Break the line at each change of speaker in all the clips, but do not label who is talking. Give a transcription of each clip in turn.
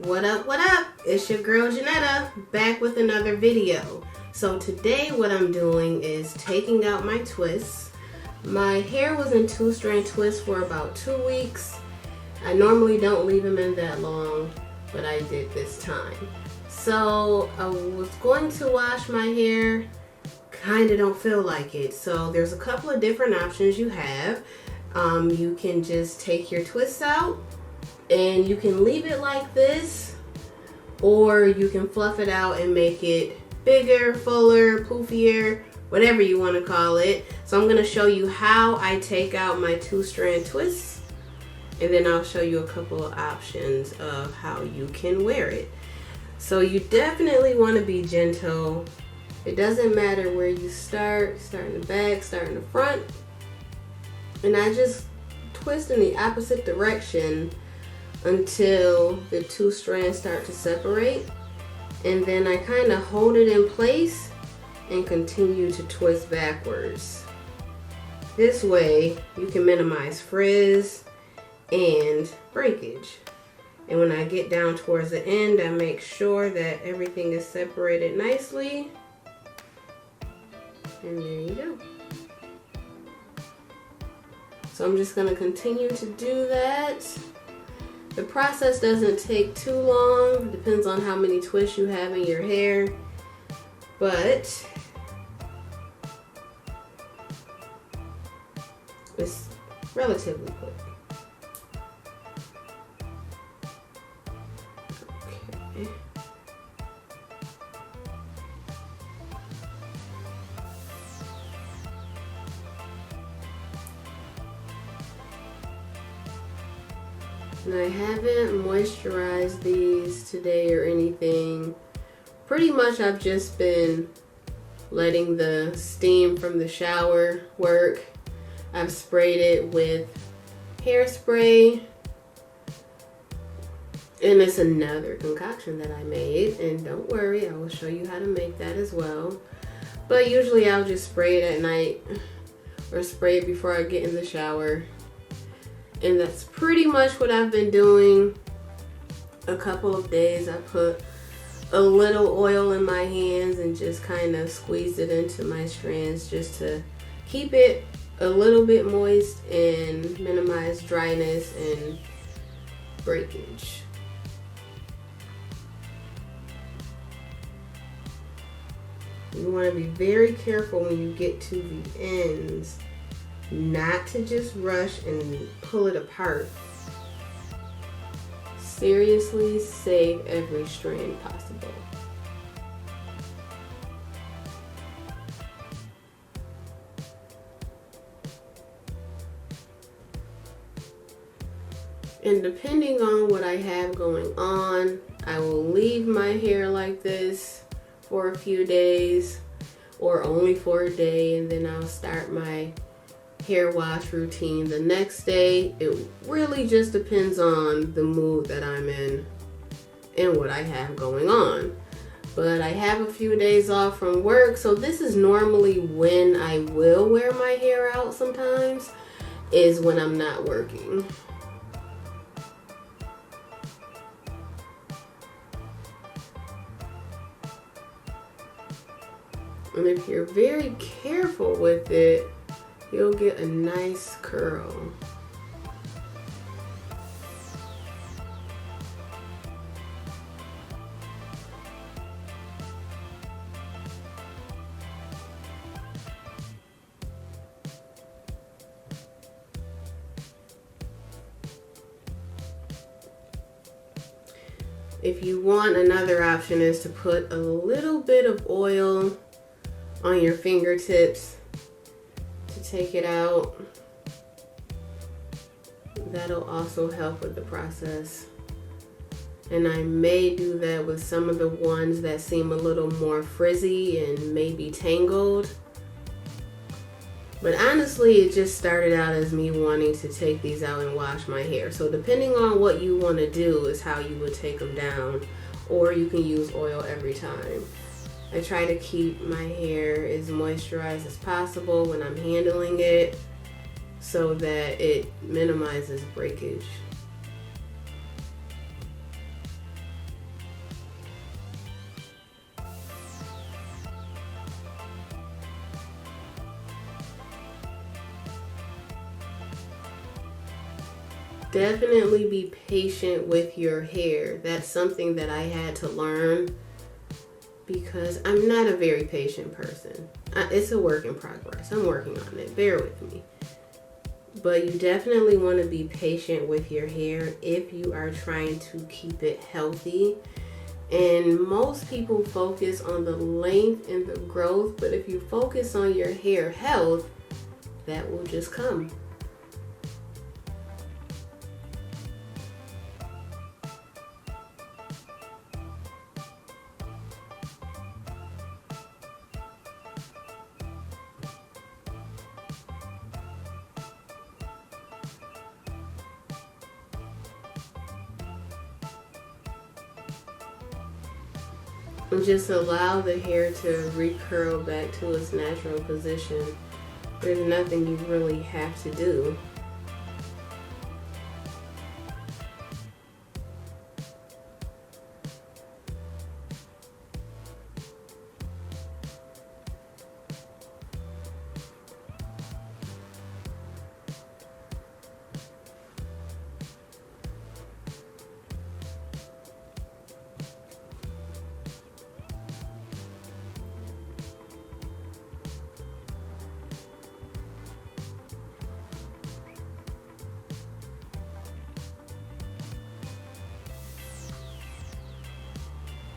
What up, what up? It's your girl Janetta, back with another video. So today what I'm doing is taking out my twists. My hair was in 2-strand twists for about 2 weeks. I normally don't leave them in that long, but I did this time. So I was going to wash my hair, kinda don't feel like it. So there's a couple of different options you have. You can just take your twists out and you can leave it like this, or you can fluff it out and make it bigger, fuller, poofier, whatever you want to call it. So I'm going to show you how I take out my 2-strand twists, and then I'll show you a couple of options of how you can wear it. So you definitely want to be gentle. It doesn't matter where you start in the back, start in the front. And I just twist in the opposite direction until the 2 strands start to separate, and then I kind of hold it in place and continue to twist backwards. This way you can minimize frizz and breakage. And when I get down towards the end, I make sure that everything is separated nicely, and there you go. So I'm just going to continue to do that. The process doesn't take too long. It depends on how many twists you have in your hair, but it's relatively quick. Okay. And I haven't moisturized these today or anything. Pretty much I've just been letting the steam from the shower work. I've sprayed it with hairspray. And it's another concoction that I made. And don't worry, I will show you how to make that as well. But usually I'll just spray it at night or spray it before I get in the shower. And that's pretty much what I've been doing. A couple of days I put a little oil in my hands and just kind of squeeze it into my strands just to keep it a little bit moist and minimize dryness and breakage. You want to be very careful when you get to the ends, not to just rush and pull it apart. Seriously, save every strand possible. And depending on what I have going on, I will leave my hair like this for a few days or only for a day, and then I'll start my hair wash routine the next day. It really just depends on the mood that I'm in and what I have going on. But I have a few days off from work, so this is normally when I will wear my hair out sometimes, is when I'm not working. And if you're very careful with it, you'll get a nice curl. If you want, another option is to put a little bit of oil on your fingertips to take it out. That'll also help with the process. And I may do that with some of the ones that seem a little more frizzy and maybe tangled. But honestly, it just started out as me wanting to take these out and wash my hair. So depending on what you want to do is how you would take them down, or you can use oil every time. I try to keep my hair as moisturized as possible when I'm handling it so that it minimizes breakage. definitely be patient with your hair. That's something that I had to learn because I'm not a very patient person. It's a work in progress. I'm working on it. Bear with me. But you definitely want to be patient with your hair if you are trying to keep it healthy. And most people focus on the length and the growth, but if you focus on your hair health, that will just come. And just allow the hair to recurl back to its natural position. There's nothing you really have to do.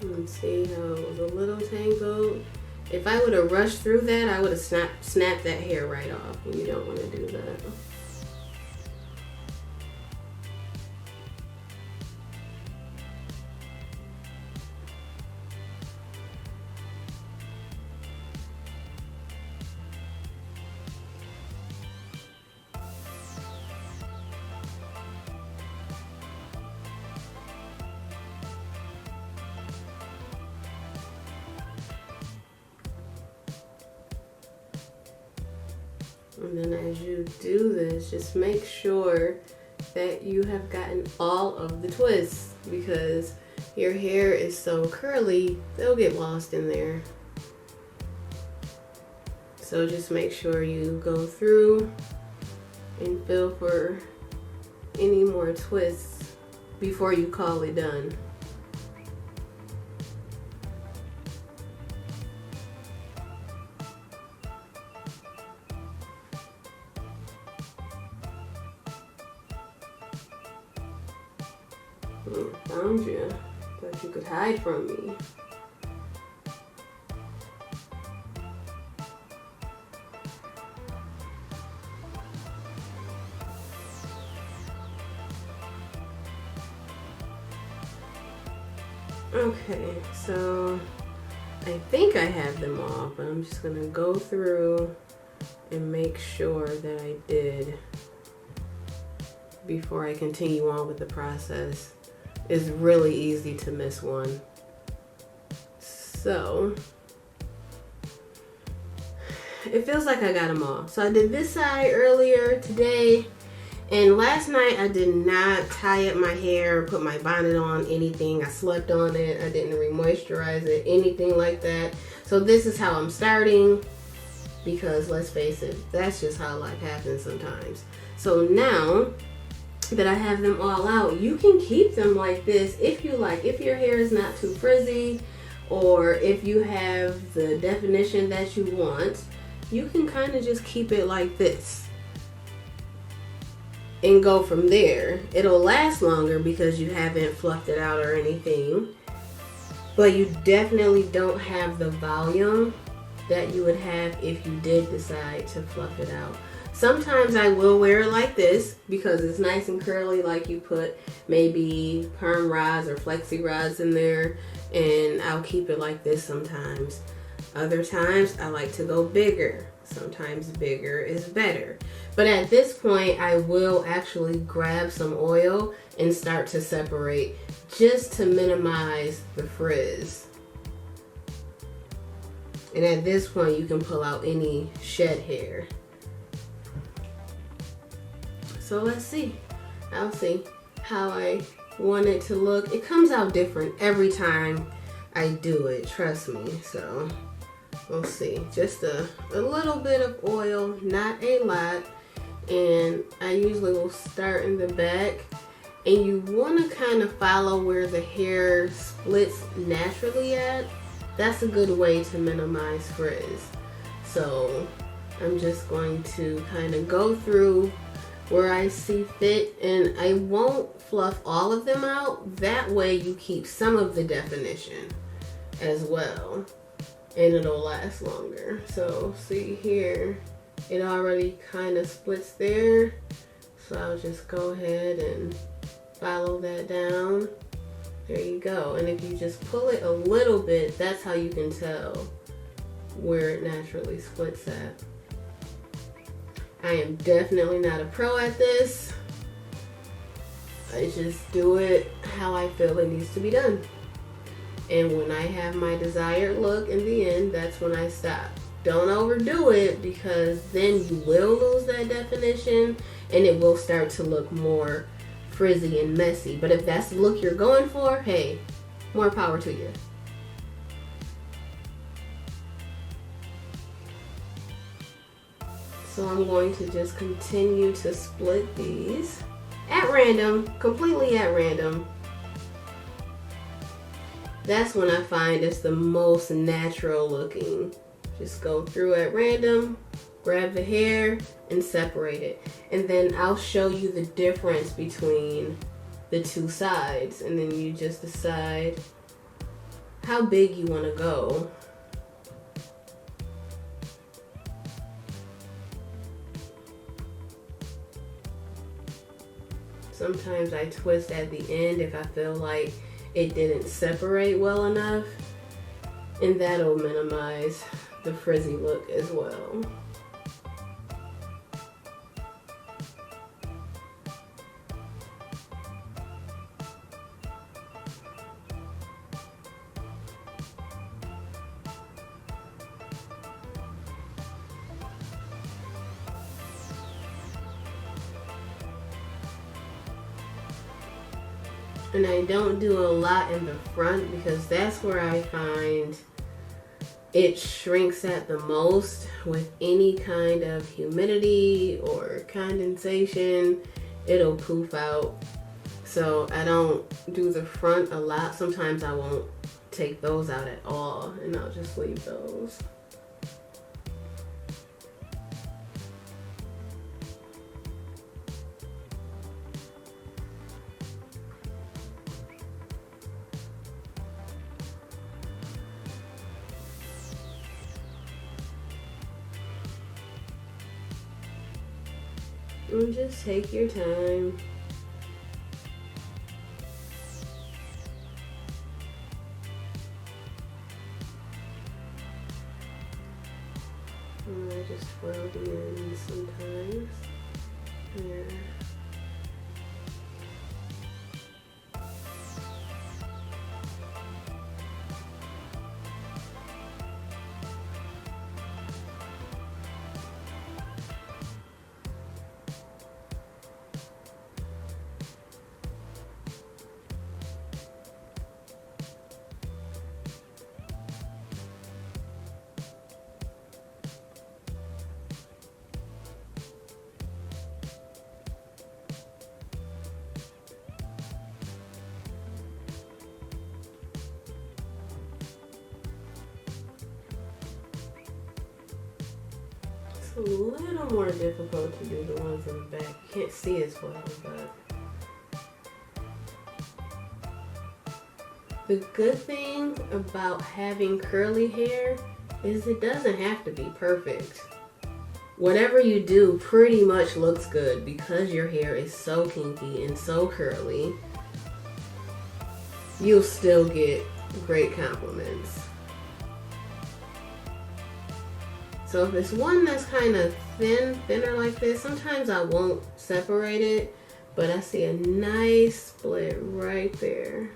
And see how it was a little tangled. If I would have rushed through that, I would have snapped that hair right off. And you don't want to do that. And then as you do this, just make sure that you have gotten all of the twists, because your hair is so curly, they'll get lost in there. So just make sure you go through and feel for any more twists before you call it done. Found you. Thought you could hide from me. Okay, so I think I have them all, but I'm just gonna go through and make sure that I did before I continue on with the process. It's really easy to miss one. So it feels like I got them all. So I did this side earlier today, and last night I did not tie up my hair, put my bonnet on, anything. I slept on it. I didn't re-moisturize it, anything like that. So this is how I'm starting, because let's face it, that's just how life happens sometimes. So now that I have them all out, you can keep them like this if you like. If your hair is not too frizzy, or if you have the definition that you want, you can kind of just keep it like this and go from there. It'll last longer because you haven't fluffed it out or anything, but you definitely don't have the volume that you would have if you did decide to fluff it out. Sometimes I will wear it like this because it's nice and curly, like you put maybe perm rods or flexi rods in there, and I'll keep it like this sometimes. Other times I like to go bigger. Sometimes bigger is better. But at this point, I will actually grab some oil and start to separate just to minimize the frizz. And at this point, you can pull out any shed hair. So let's see. I'll see how I want it to look. It comes out different every time I do it, trust me. So we'll see. Just a little bit of oil, not a lot. And I usually will start in the back, and you want to kind of follow where the hair splits naturally at. That's a good way to minimize frizz. So I'm just going to kind of go through where I see fit, and I won't fluff all of them out. That way you keep some of the definition as well, and it'll last longer. So see here, it already kind of splits there, so I'll just go ahead and follow that down. There you go. And if you just pull it a little bit, that's how you can tell where it naturally splits at. I am definitely not a pro at this. I just do it how I feel it needs to be done. And when I have my desired look in the end, that's when I stop. Don't overdo it, because then you will lose that definition and it will start to look more frizzy and messy. But if that's the look you're going for, hey, more power to you. So I'm going to just continue to split these at random, completely at random. That's when I find it's the most natural looking. Just go through at random, grab the hair, and separate it. And then I'll show you the difference between the two sides. And then you just decide how big you want to go. Sometimes I twist at the end if I feel like it didn't separate well enough, and that'll minimize the frizzy look as well. And I don't do a lot in the front because that's where I find it shrinks at the most with any kind of humidity or condensation. It'll poof out. So I don't do the front a lot. Sometimes I won't take those out at all, and I'll just leave those. And just take your time. And I just twirl them in sometimes. There. A little more difficult to do the ones in the back. You can't see as well, but the good thing about having curly hair is it doesn't have to be perfect. Whatever you do pretty much looks good because your hair is so kinky and so curly. You'll still get great compliments. So if it's one that's kind of thinner like this, sometimes I won't separate it, but I see a nice split right there.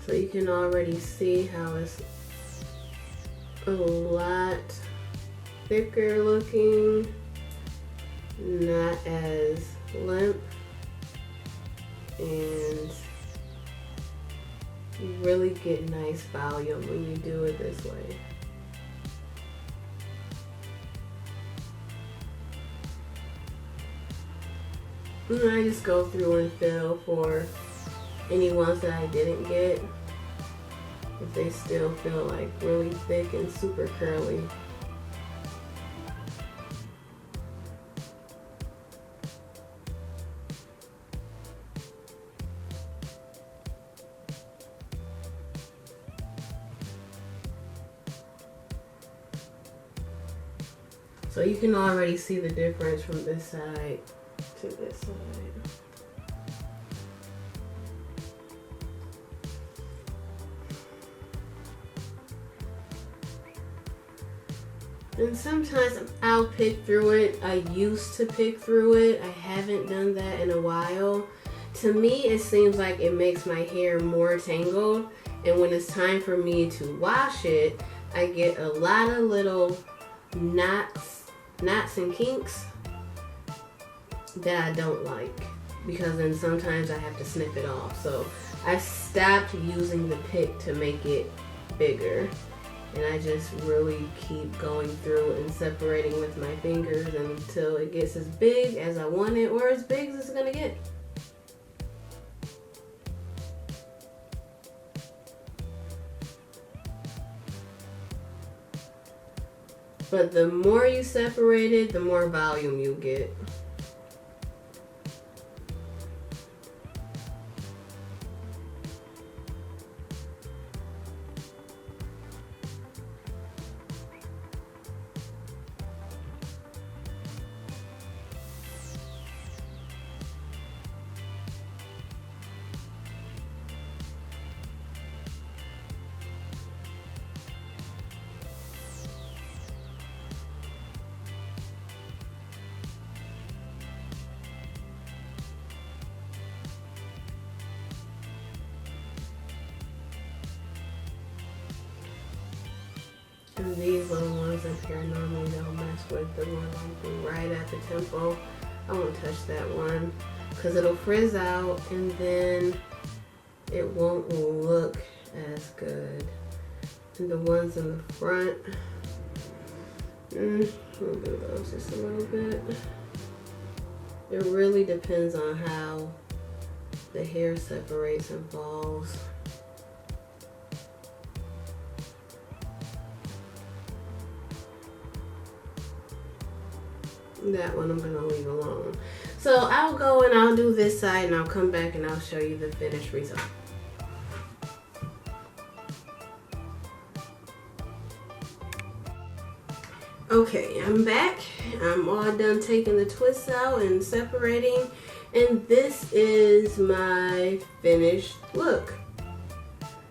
So you can already see how it's a lot thicker looking, not as limp, and you really get nice volume when you do it this way. And I just go through and fill for any ones that I didn't get, if they still feel like really thick and super curly. So you can already see the difference from this side to this side. And sometimes I'll pick through it. I used to pick through it. I haven't done that in a while. To me, it seems like it makes my hair more tangled. And when it's time for me to wash it, I get a lot of little knots and kinks that I don't like, because then sometimes I have to snip it off. So I stopped using the pick to make it bigger, and I just really keep going through and separating with my fingers until it gets as big as I want it, or as big as it's gonna get. But the more you separate it, the more volume you get. And these little ones up here normally don't mess with. The one like right at the temple, I won't touch that one because it'll frizz out and then it won't look as good. And the ones in the front, we'll do those just a little bit. It really depends on how the hair separates and falls. That one I'm gonna leave alone. So I'll go and I'll do this side and I'll come back and I'll show you the finished result. Okay, I'm back. I'm all done taking the twists out and separating, and this is my finished look.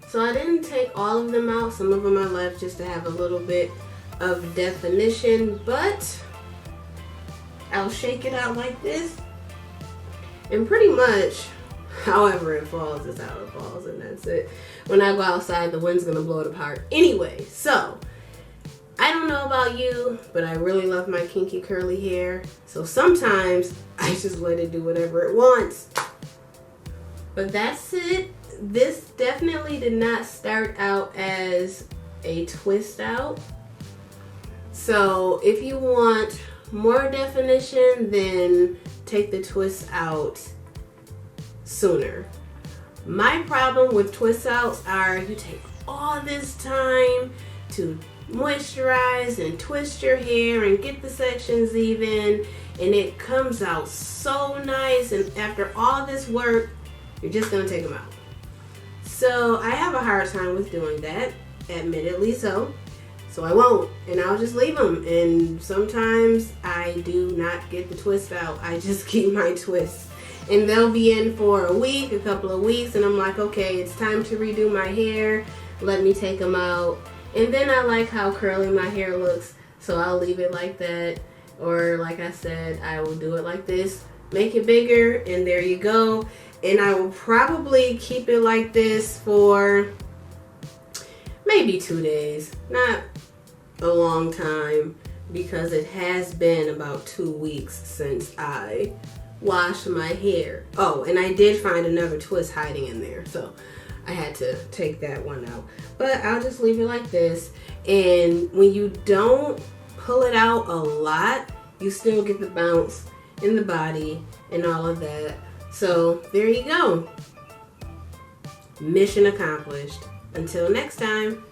So I didn't take all of them out. Some of them I left just to have a little bit of definition, but I'll shake it out like this, and pretty much however it falls is how it falls, and that's it. When I go outside, the wind's gonna blow it apart anyway. So I don't know about you, but I really love my kinky curly hair, so sometimes I just let it do whatever it wants. But that's it. This definitely did not start out as a twist out. So if you want more definition, then take the twist out sooner. My problem with twist outs are you take all this time to moisturize and twist your hair and get the sections even, and it comes out so nice, and after all this work you're just gonna take them out. So I have a hard time with doing that, admittedly so I won't, and I'll just leave them. And sometimes I do not get the twist out. I just keep my twists, and they'll be in for a week, a couple of weeks, and I'm like, okay, it's time to redo my hair, let me take them out. And then I like how curly my hair looks, so I'll leave it like that. Or like I said, I will do it like this, make it bigger, and there you go. And I will probably keep it like this for maybe 2 days. Not a long time, because it has been about 2 weeks since I washed my hair. Oh, and I did find another twist hiding in there, so I had to take that one out. But I'll just leave it like this. And when you don't pull it out a lot, you still get the bounce in the body and all of that. So there you go. Mission accomplished. Until next time.